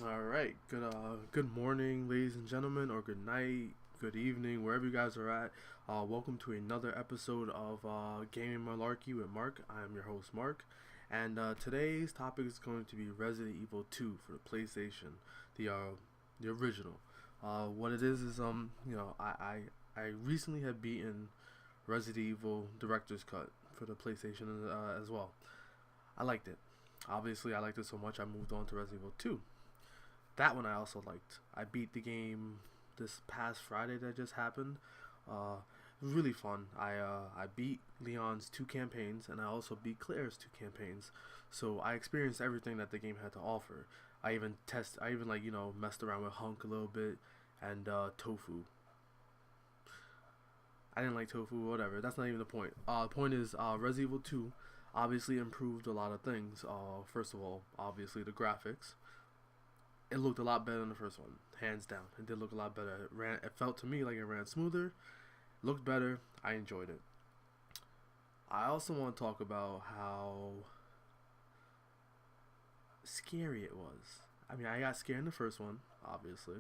All right. Good morning, ladies and gentlemen, or good night, good evening, wherever you guys are at. Welcome to another episode of Gaming Malarkey with Marc. I am your host, Marc, and today's topic is going to be Resident Evil 2 for the PlayStation, the original. What it is I recently had beaten Resident Evil Director's Cut for the PlayStation as well. I liked it. Obviously, I liked it so much I moved on to Resident Evil 2. That one I also liked. I beat the game this past Friday that just happened. It was really fun. I beat Leon's two campaigns and I also beat Claire's two campaigns. So I experienced everything that the game had to offer. I even messed around with Hunk a little bit and Tofu. I didn't like Tofu, whatever. That's not even the point. The point is Resident Evil 2 obviously improved a lot of things. First of all, obviously the graphics. It looked a lot better than the first one, hands down. It did look a lot better. It felt to me like it ran smoother, looked better. I enjoyed it. I also want to talk about how scary it was. I mean, I got scared in the first one, obviously.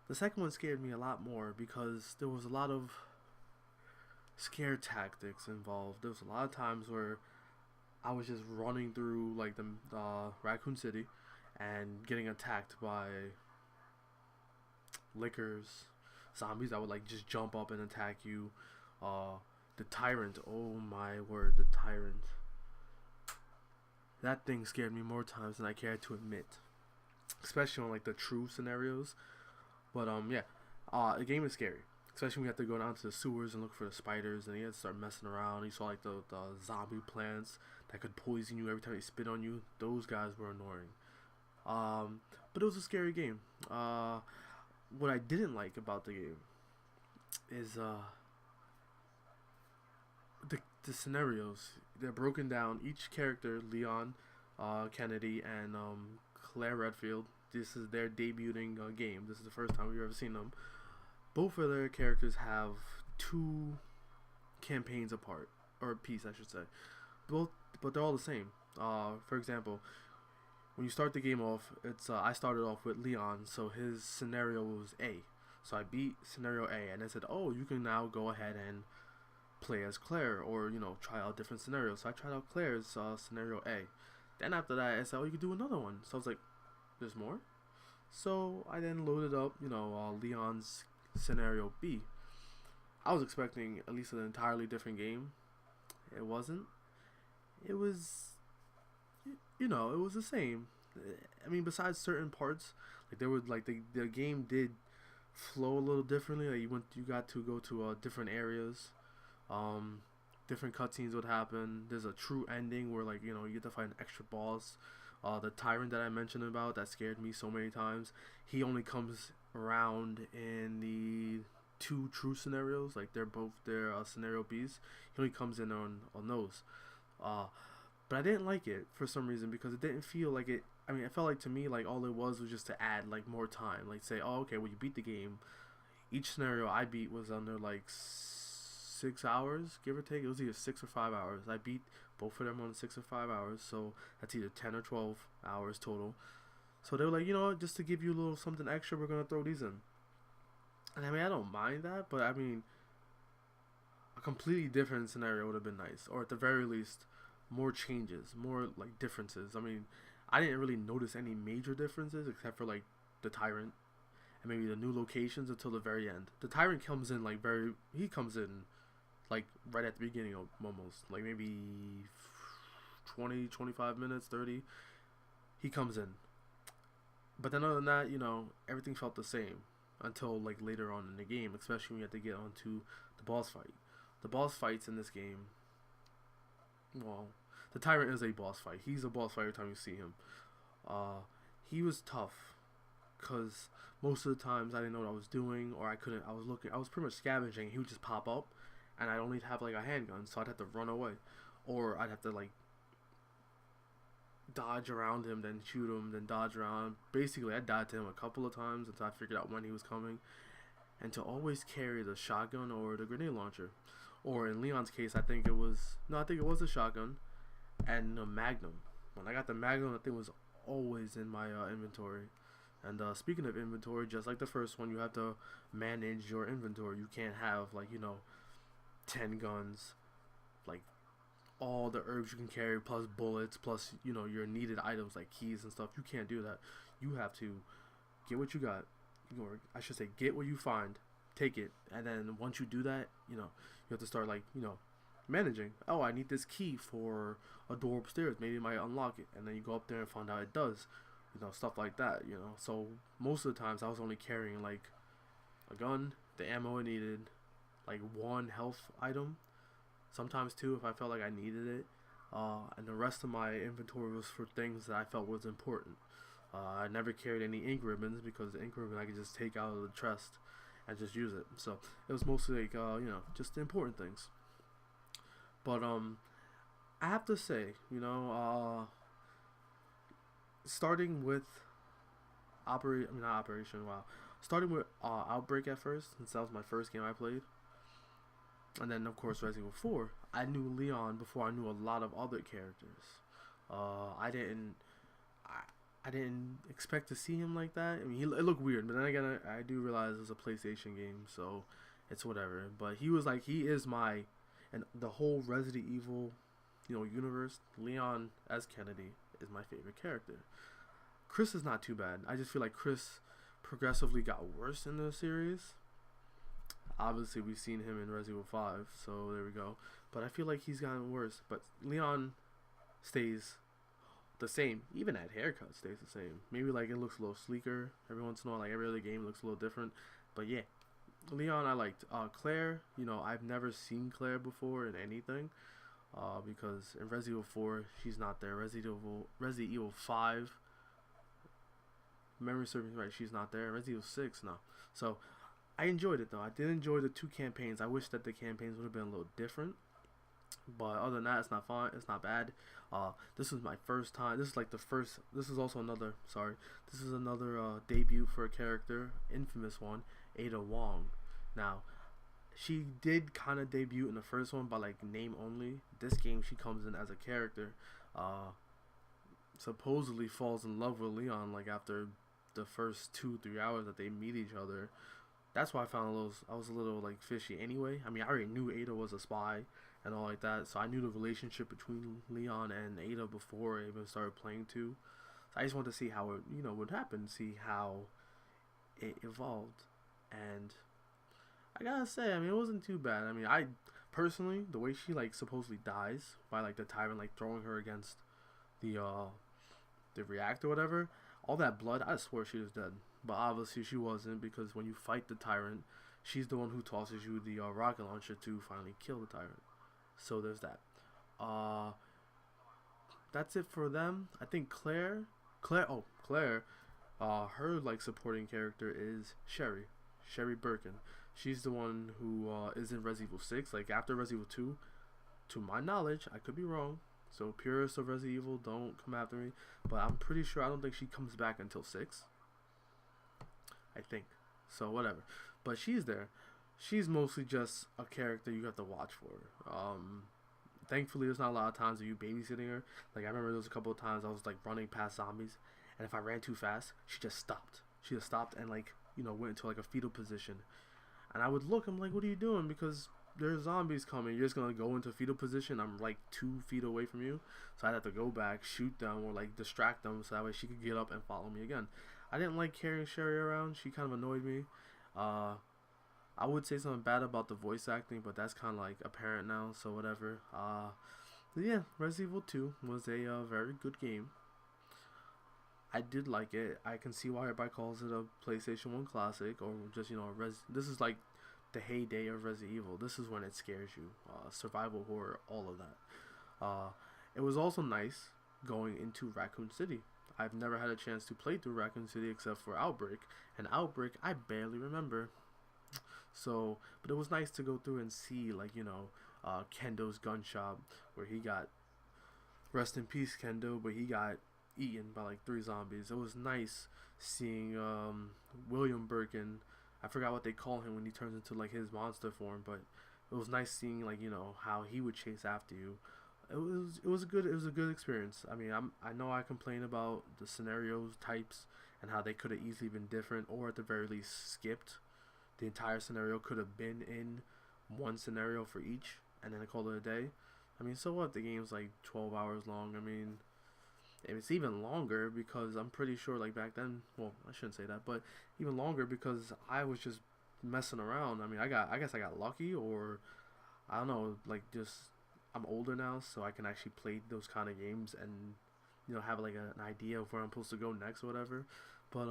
The second one scared me a lot more because there was a lot of scare tactics involved. There was a lot of times where I was just running through like the Raccoon City and getting attacked by lickers, zombies that would like just jump up and attack you. The tyrant, oh my word, the tyrant. That thing scared me more times than I cared to admit, especially on like the true scenarios. But yeah, the game is scary. Especially when you have to go down to the sewers and look for the spiders, and you have to start messing around. You saw like the zombie plants that could poison you every time they spit on you. Those guys were annoying. But it was a scary game. What I didn't like about the game is the scenarios. They're broken down. Each character, Leon, Kennedy, and Claire Redfield. This is their debuting game. This is the first time we've ever seen them. Both of their characters have two campaigns apart, or a piece, I should say. Both, but they're all the same. For example, when you start the game off, it's I started off with Leon, so his scenario was A. So I beat scenario A, and they said, "Oh, you can now go ahead and play as Claire, or try out different scenarios." So I tried out Claire's scenario A. Then after that, I said, "Oh, you can do another one." So I was like, "There's more." So I then loaded up, Leon's scenario B. I was expecting at least an entirely different game. It wasn't. It was it was the same. I mean, besides certain parts, like there was like the game did flow a little differently. Like you got to go to different areas. Um, Different cutscenes would happen. There's a true ending where like you get to fight an extra boss. The tyrant that I mentioned about that scared me so many times. He only comes around in the two true scenarios. Like they're both their scenario B's. He only comes in on those. Uh, but I didn't like it for some reason because it didn't feel like it. I mean, it felt like to me like all it was just to add like more time. Like say, oh okay, well you beat the game. Each scenario I beat was under like 6 hours, give or take. It was either 6 or 5 hours. I beat both of them on 6 or 5 hours, so that's either 10 or 12 hours total. So they were like, just to give you a little something extra, we're gonna throw these in. And I mean, I don't mind that, but I mean, a completely different scenario would have been nice, or at the very least, more changes, more like differences. I mean, I didn't really notice any major differences except for like the tyrant and maybe the new locations until the very end. The tyrant comes in like he comes in like right at the beginning of almost like maybe 20, 25 minutes, 30. He comes in. But then other than that, everything felt the same until like later on in the game, especially when you have to get onto the boss fight. The boss fights in this game, well, the tyrant is a boss fight. He's a boss fight every time you see him. Uh, he was tough because most of the times I didn't know what I was doing, or I couldn't. I was looking. I was pretty much scavenging. He would just pop up, and I'd only have like a handgun, so I'd have to run away, or I'd have to like dodge around him, then shoot him, then dodge around. Basically, I died to him a couple of times until I figured out when he was coming, and to always carry the shotgun or the grenade launcher, or in Leon's case, I think it was a shotgun and a magnum. When I got the magnum, the thing was always in my inventory. And speaking of inventory, just like the first one, you have to manage your inventory. You can't have like 10 guns, like all the herbs you can carry, plus bullets, plus your needed items like keys and stuff. You can't do that. You have to get what you got, or I should say, get what you find, take it, and then once you do that, you have to start like managing. Oh, I need this key for a door upstairs. Maybe it might unlock it, and then you go up there and find out it does. Stuff like that. So most of the times I was only carrying like a gun, the ammo I needed, like one health item, sometimes two if I felt like I needed it, and the rest of my inventory was for things that I felt was important. I never carried any ink ribbons because the ink ribbon I could just take out of the chest and just use it. So it was mostly like just the important things. But I have to say, starting with starting with Outbreak at first, since that was my first game I played, and then of course Resident Evil 4. I knew Leon before I knew a lot of other characters. I didn't expect to see him like that. I mean, it looked weird, but then again, I do realize it was a PlayStation game, so it's whatever. But he is my, and the whole Resident Evil, universe. Leon as Kennedy is my favorite character. Chris is not too bad. I just feel like Chris progressively got worse in the series. Obviously, we've seen him in Resident Evil 5, so there we go. But I feel like he's gotten worse. But Leon stays the same. Even that haircut stays the same. Maybe like it looks a little sleeker every once in a while. Like every other game looks a little different. But yeah, Leon I liked. Claire, I've never seen Claire before in anything. Because in Resident Evil 4 she's not there. Resident Evil 5, memory serves me right, she's not there. Resident Evil 6, no. So I enjoyed it though. I did enjoy the 2 campaigns. I wish that the campaigns would have been a little different. But other than that, it's not fun. It's not bad. This was my first time. This is like the first. This is also another. Sorry. This is another debut for a character, infamous one, Ada Wong. Now, she did kind of debut in the first one by like name only. This game, she comes in as a character. Supposedly falls in love with Leon like after the first 2-3 hours that they meet each other. That's why I was a little like fishy anyway. I mean, I already knew Ada was a spy and all like that, so I knew the relationship between Leon and Ada before I even started playing too. So I just wanted to see how it would happen, see how it evolved, and I gotta say, I mean, it wasn't too bad. I mean, I personally, the way she like supposedly dies by like the tyrant like throwing her against the reactor or whatever, all that blood, I swore she was dead. But obviously she wasn't, because when you fight the tyrant, she's the one who tosses you the rocket launcher to finally kill the tyrant. So there's that. That's it for them. I think Claire, her like supporting character is Sherry Birkin. She's the one who is in Resident Evil 6. Like after Resident Evil 2, to my knowledge, I could be wrong. So purists of Resident Evil, don't come after me. But I'm pretty sure, I don't think she comes back until 6. I think. So whatever. But she's there. She's mostly just a character you have to watch for. Thankfully, there's not a lot of times of you babysitting her. Like I remember there was a couple of times I was like running past zombies, and if I ran too fast, she just stopped. She just stopped and like went into like a fetal position. And I would look. I'm like, what are you doing? Because there's zombies coming. You're just gonna go into fetal position. I'm like 2 feet away from you, so I'd have to go back, shoot them, or like distract them, so that way she could get up and follow me again. I didn't like carrying Sherry around. She kind of annoyed me. I would say something bad about the voice acting, but that's kind of like apparent now, so whatever. Yeah, Resident Evil 2 was a very good game. I did like it. I can see why everybody calls it a PlayStation 1 classic, or just, this is like the heyday of Resident Evil. This is when it scares you. Survival horror, all of that. It was also nice going into Raccoon City. I've never had a chance to play through Raccoon City except for Outbreak. And Outbreak, I barely remember. So, but it was nice to go through and see, like, Kendo's gun shop, where he got, rest in peace, Kendo, but he got eaten by like 3 zombies. It was nice seeing William Birkin. I forgot what they call him when he turns into like his monster form, but it was nice seeing like how he would chase after you. it was a good experience. I mean, I know I complain about the scenarios types and how they could have easily been different, or at the very least skipped. The entire scenario could have been in one scenario for each, and then I call it a day. I mean, so what? The game's like 12 hours long. I mean, it's even longer because I'm pretty sure like back then. Well, I shouldn't say that, but even longer because I was just messing around. I mean, I guess I got lucky, or I don't know, like just I'm older now, so I can actually play those kind of games and have like an idea of where I'm supposed to go next or whatever. But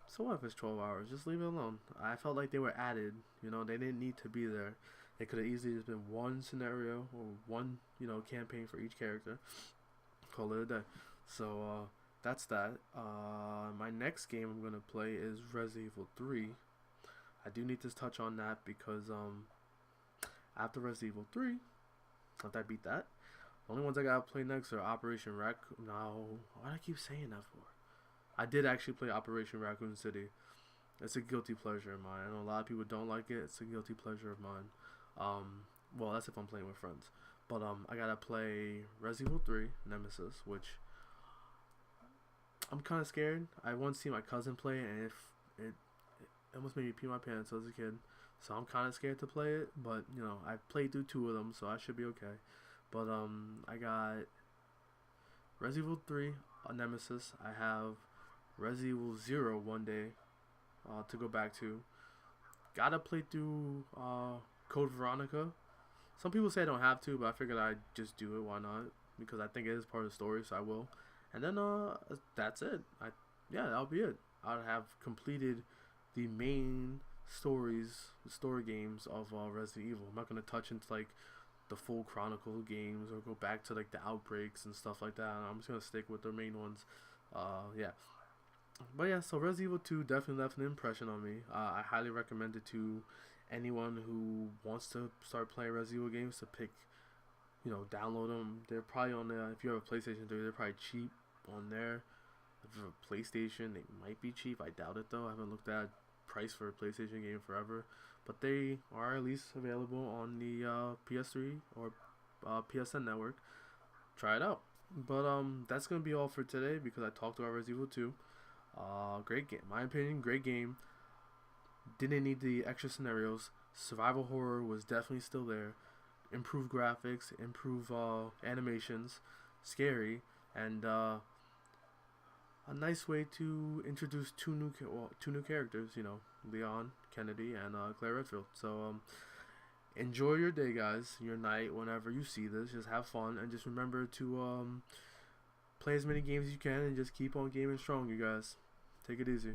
so what if it's 12 hours? Just leave it alone. I felt like they were added. They didn't need to be there. It could have easily just been one scenario or one campaign for each character. Call it a day. So that's that. My next game I'm gonna play is Resident Evil 3. I do need to touch on that because after Resident Evil 3, after I beat that, the only ones I gotta play next are Operation Raccoon. No, why do I keep saying that for? I did actually play Operation Raccoon City. It's a guilty pleasure of mine. I know a lot of people don't like it. It's a guilty pleasure of mine. Well, that's if I'm playing with friends. But I gotta play Resident Evil 3 Nemesis, which I'm kind of scared. I once seen my cousin play it, and it almost made me pee my pants as a kid. So I'm kind of scared to play it. But I've played through 2 of them, so I should be okay. But I got Resident Evil 3 Nemesis. I have Resident Evil 0 one day to go back to. Gotta play through Code Veronica. Some people say I don't have to, but I figured I'd just do it. Why not? Because I think it is part of the story, so I will. And then that's it. That'll be it. I'll have completed the main story games of Resident Evil. I'm not gonna touch into like the full Chronicle games or go back to like the Outbreaks and stuff like that. I'm just gonna stick with the main ones. Yeah. But yeah, so Resident Evil 2 definitely left an impression on me. I highly recommend it to anyone who wants to start playing Resident Evil games to pick, download them. They're probably on the, if you have a PlayStation 3, they're probably cheap on there. If you have a PlayStation, they might be cheap. I doubt it though. I haven't looked at price for a PlayStation game forever. But they are at least available on the PS3 or PSN network. Try it out. But that's gonna be all for today because I talked about Resident Evil 2. Great game. My opinion, great game. Didn't need the extra scenarios. Survival horror was definitely still there. Improved graphics, improved animations, scary, and a nice way to introduce two new characters. Leon Kennedy and Claire Redfield. So enjoy your day, guys. Your night. Whenever you see this, just have fun and just remember to play as many games as you can and just keep on gaming strong, you guys. Take it easy.